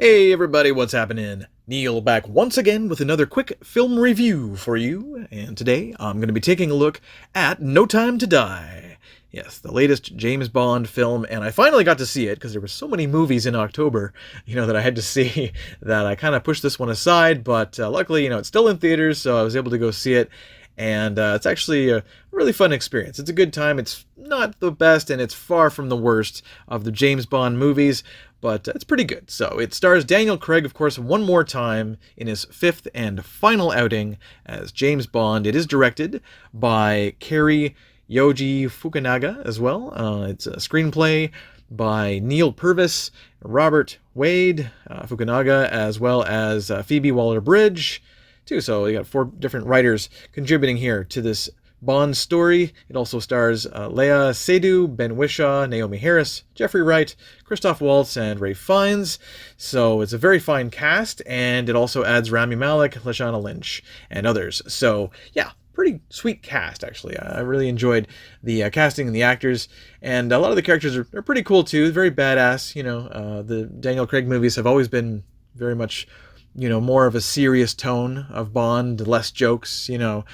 Hey everybody, what's happening? Neil back once again with another quick film review for you, and today I'm going to be taking a look at No Time to Die. Yes, the latest James Bond film, and I finally got to see it because there were so many movies in October, that I had to see that I kind of pushed this one aside, but luckily, it's still in theaters, so I was able to go see it. And it's actually a really fun experience. It's a good time. It's not the best, and it's far from the worst of the James Bond movies, but it's pretty good. So it stars Daniel Craig, of course, one more time in his fifth and final outing as James Bond. It is directed by Cary Yoji Fukunaga as well. It's a screenplay by Neil Purvis, Robert Wade, Fukunaga, as well as Phoebe Waller-Bridge, too. So you got four different writers contributing here to this Bond story. It also stars Léa Seydoux, Ben Whishaw, Naomi Harris, Jeffrey Wright, Christoph Waltz, and Ralph Fiennes. So it's a very fine cast, and it also adds Rami Malek, Lashana Lynch, and others. So yeah, pretty sweet cast, actually. I really enjoyed the casting and the actors, and a lot of the characters are pretty cool too. Very badass. The Daniel Craig movies have always been very much more of a serious tone of Bond, less jokes,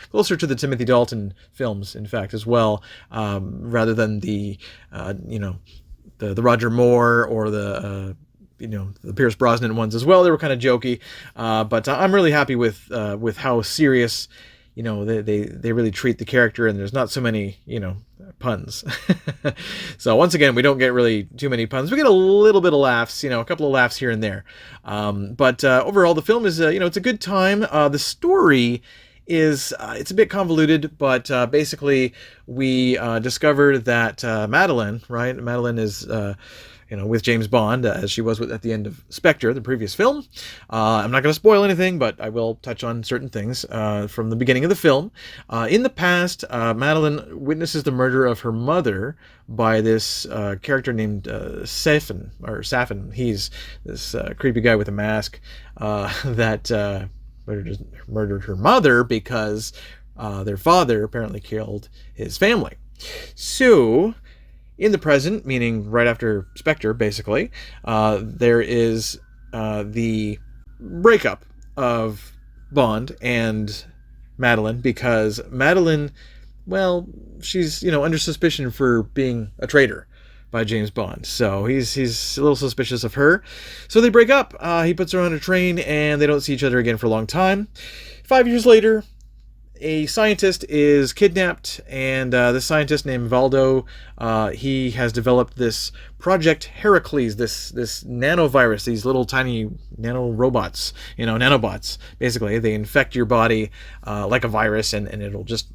closer to the Timothy Dalton films, in fact, as well, rather than the Roger Moore or the Pierce Brosnan ones as well. They were kind of jokey, but I'm really happy with how serious, they really treat the character, and there's not so many, puns. So once again, we don't get really too many puns. We get a little bit of laughs, a couple of laughs here and there. But overall, the film is, it's a good time. The story is, it's a bit convoluted, but basically we discover that Madeline, right? Madeline is with James Bond, as she was at the end of Spectre, the previous film. I'm not going to spoil anything, but I will touch on certain things from the beginning of the film. In the past, Madeline witnesses the murder of her mother by this character named Safin. He's this creepy guy with a mask that murdered her mother because their father apparently killed his family. So in the present, meaning right after Spectre, basically, there is the breakup of Bond and Madeline, because Madeline, well, she's, under suspicion for being a traitor by James Bond. So he's a little suspicious of her. So they break up. He puts her on a train, and they don't see each other again for a long time. 5 years later, a scientist is kidnapped, and this scientist named Valdo, he has developed this Project Heracles, this nanovirus, these little tiny nanorobots, nanobots. Basically, they infect your body like a virus, and it'll just,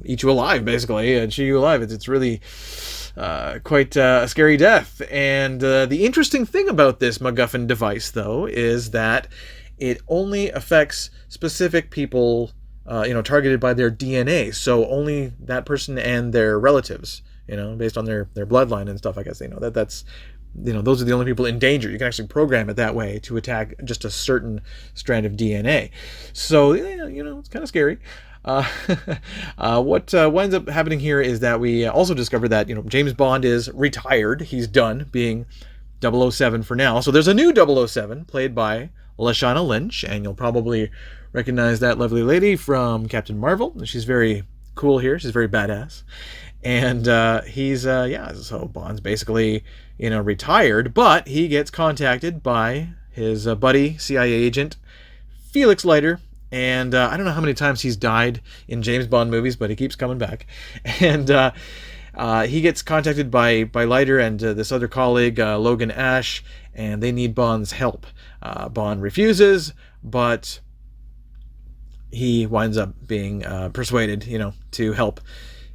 eat you alive, basically, and chew you alive. It's really quite a scary death. And the interesting thing about this MacGuffin device, though, is that it only affects specific people targeted by their DNA. So only that person and their relatives, based on their bloodline and stuff, I guess, that's, those are the only people in danger. You can actually program it that way to attack just a certain strand of DNA. So, it's kind of scary. What winds up happening here is that we also discover that, James Bond is retired. He's done being 007 for now. So there's a new 007 played by Lashana Lynch, and you'll probably recognize that lovely lady from Captain Marvel. She's very cool here. She's very badass. And so Bond's basically, retired, but he gets contacted by his buddy, CIA agent Felix Leiter. And I don't know how many times he's died in James Bond movies, but he keeps coming back. And he gets contacted by Leiter and this other colleague, Logan Ash, and they need Bond's help. Bond refuses, but he winds up being persuaded, to help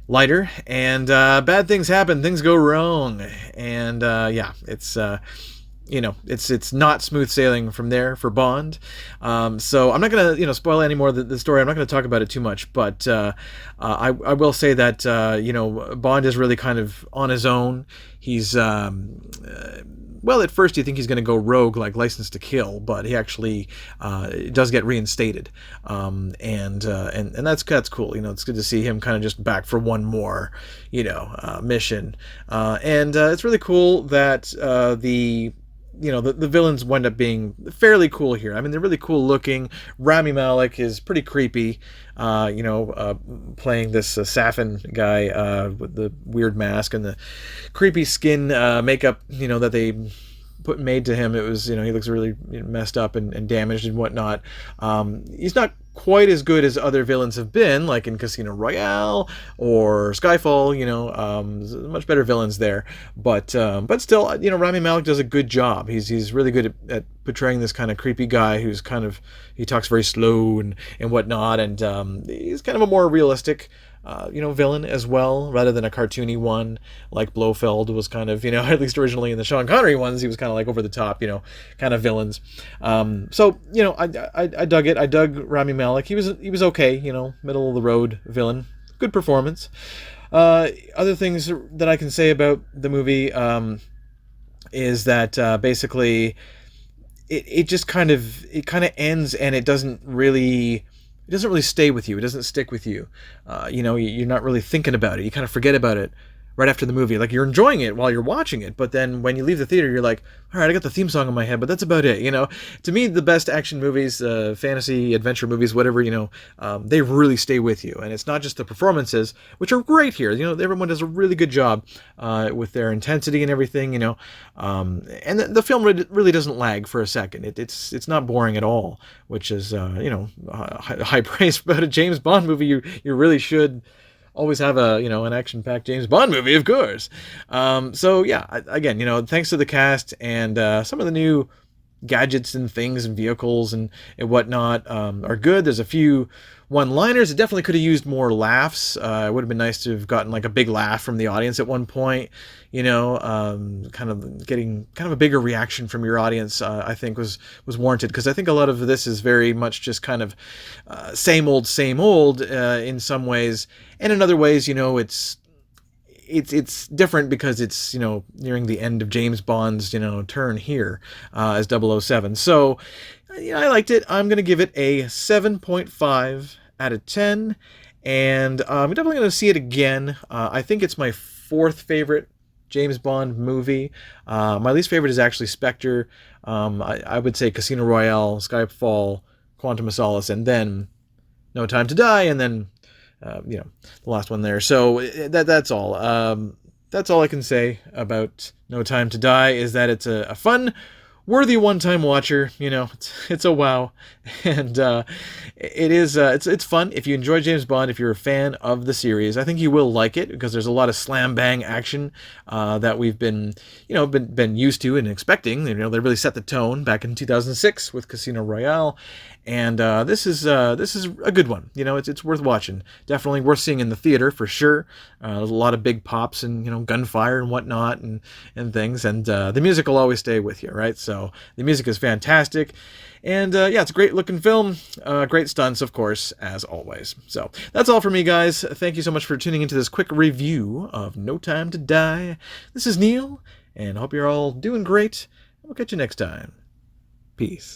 Leiter, and bad things happen. Things go wrong, and it's not smooth sailing from there for Bond. So I'm not gonna spoil any more of the story. I'm not gonna talk about it too much, but I will say that Bond is really kind of on his own. He's well, at first you think he's going to go rogue like License to Kill, but he actually does get reinstated, and that's cool. It's good to see him kind of just back for one more, mission, and it's really cool that the the villains wind up being fairly cool here. I mean, they're really cool looking. Rami Malek is pretty creepy, playing this Safin guy with the weird mask and the creepy skin makeup, that they made to him. It was, he looks really messed up and damaged and whatnot. He's not quite as good as other villains have been, like in Casino Royale or Skyfall. Much better villains there. But still, Rami Malek does a good job. He's really good at portraying this kind of creepy guy who's he talks very slow and whatnot, and he's kind of a more realistic villain as well, rather than a cartoony one like Blofeld was kind of, at least originally in the Sean Connery ones, he was kind of like over the top, kind of villains. So, I dug it. I dug Rami Malek. He was okay, middle of the road villain. Good performance. Other things that I can say about the movie is that basically it just kind of ends, and it doesn't really stay with you. It doesn't stick with you. You're not really thinking about it. You kind of forget about it right after the movie. Like, you're enjoying it while you're watching it, but then when you leave the theater, you're like, all right, I got the theme song in my head, but that's about it. To me, the best action movies, fantasy, adventure movies, whatever, they really stay with you. And it's not just the performances, which are great here. Everyone does a really good job with their intensity and everything, and the film really doesn't lag for a second. It's not boring at all, which is, high praise about a James Bond movie. You really should always have an action-packed James Bond movie, of course. So yeah, again, thanks to the cast and some of the new gadgets and things and vehicles and whatnot are good. There's a few one-liners. It definitely could have used more laughs. It would have been nice to have gotten like a big laugh from the audience at one point. Kind of getting kind of a bigger reaction from your audience, I think was warranted, because I think a lot of this is very much just kind of same old in some ways, and in other ways, it's different because it's nearing the end of James Bond's turn here as 007. So I liked it. I'm gonna give it a 7.5 out of 10, and I'm definitely gonna see it again. I think it's my fourth favorite James Bond movie. My least favorite is actually Spectre. I would say Casino Royale, Skyfall, Quantum of Solace, and then No Time to Die, and then the last one there. So that's all. That's all I can say about No Time to Die, is that it's a fun, worthy one-time watcher. It's a wow, and it is it's fun. If you enjoy James Bond, if you're a fan of the series, I think you will like it, because there's a lot of slam bang action that we've been used to and expecting. They really set the tone back in 2006 with Casino Royale, and this is a good one. It's worth watching. Definitely worth seeing in the theater for sure. There's a lot of big pops and gunfire and whatnot and things, and the music will always stay with you, right? So the music is fantastic. And it's a great looking film. Great stunts, of course, as always. So that's all for me, guys. Thank you so much for tuning into this quick review of No Time to Die. This is Neil, and I hope you're all doing great. We'll catch you next time. Peace.